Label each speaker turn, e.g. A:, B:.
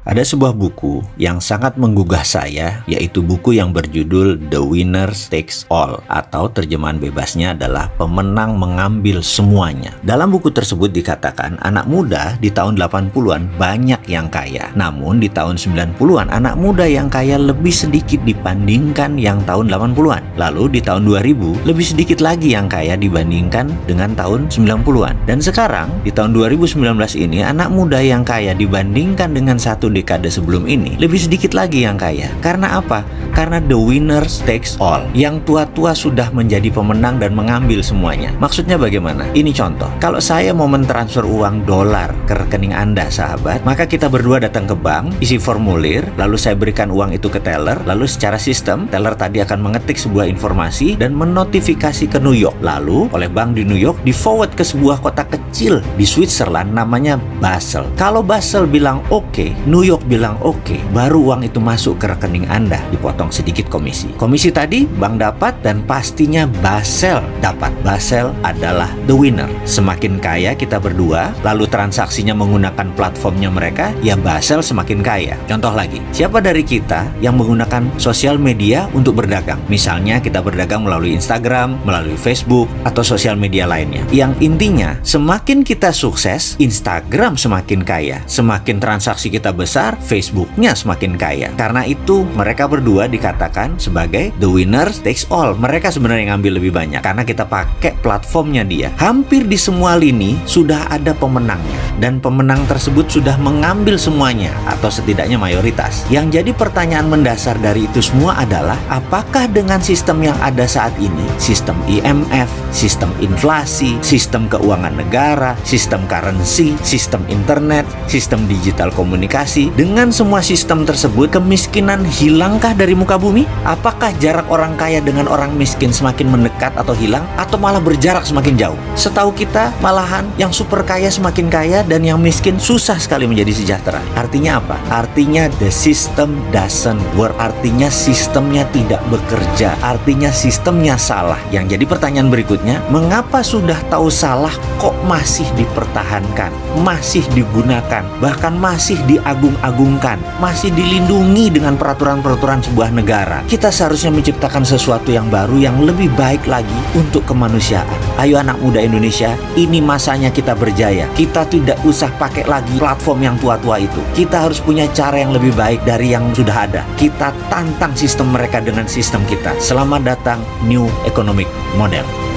A: Ada sebuah buku yang sangat menggugah saya, yaitu buku yang berjudul The Winner Takes All, atau terjemahan bebasnya adalah pemenang mengambil semuanya. Dalam buku tersebut dikatakan anak muda di tahun 80-an banyak yang kaya. Namun di tahun 90-an anak muda yang kaya lebih sedikit dibandingkan yang tahun 80-an. Lalu di tahun 2000 lebih sedikit lagi yang kaya dibandingkan dengan tahun 90-an. Dan sekarang di tahun 2019 ini anak muda yang kaya dibandingkan dengan satu dekade sebelum ini lebih sedikit lagi yang kaya. Karena apa? Karena the winner takes all. Yang tua-tua sudah menjadi pemenang dan mengambil semuanya. Maksudnya bagaimana? Ini contoh. Kalau saya mau mentransfer uang dolar ke rekening Anda, sahabat, maka kita berdua datang ke bank, isi formulir, lalu saya berikan uang itu ke teller, lalu secara sistem, teller tadi akan mengetik sebuah informasi dan menotifikasi ke New York. Lalu oleh bank di New York di forward ke sebuah kota kecil di Switzerland namanya Basel. Kalau Basel bilang oke, New York bilang oke, baru uang itu masuk ke rekening Anda, dipotong sedikit komisi. Komisi tadi bank dapat dan pastinya Basel dapat. Basel adalah the winner. Semakin kaya kita berdua, lalu transaksinya menggunakan platformnya mereka, ya Basel semakin kaya. Contoh lagi, siapa dari kita yang menggunakan sosial media untuk berdagang? Misalnya kita berdagang melalui Instagram, melalui Facebook, atau sosial media lainnya. Yang intinya, semakin kita sukses, Instagram semakin kaya. Semakin transaksi kita besar, Facebooknya semakin kaya. Karena itu mereka berdua dikatakan sebagai the winner takes all. Mereka sebenarnya ngambil lebih banyak karena kita pakai platformnya dia. Hampir di semua lini sudah ada pemenangnya, dan pemenang tersebut sudah mengambil semuanya atau setidaknya mayoritas. Yang jadi pertanyaan mendasar dari itu semua adalah apakah dengan sistem yang ada saat ini, sistem IMF, sistem inflasi, sistem keuangan negara, sistem currency, sistem internet, sistem digital komunikasi, dengan semua sistem tersebut kemiskinan hilangkah dari muka bumi? Apakah jarak orang kaya dengan orang miskin semakin mendekat atau hilang, atau malah berjarak semakin jauh? Setahu kita malahan yang super kaya semakin kaya dan yang miskin susah sekali menjadi sejahtera. Artinya apa? Artinya the system doesn't work. Artinya sistemnya tidak bekerja. Artinya sistemnya salah. Yang jadi pertanyaan berikutnya, mengapa sudah tahu salah kok masih dipertahankan, masih digunakan, bahkan masih diagung-agungkan, masih dilindungi dengan peraturan-peraturan sebuah negara? Kita seharusnya menciptakan sesuatu yang baru, yang lebih baik lagi untuk kemanusiaan. Ayo anak muda Indonesia, ini masanya kita berjaya. Kita tidak usah pakai lagi platform yang tua-tua itu. Kita harus punya cara yang lebih baik dari yang sudah ada. Kita tantang sistem mereka dengan sistem kita. Selamat datang New Economic Model.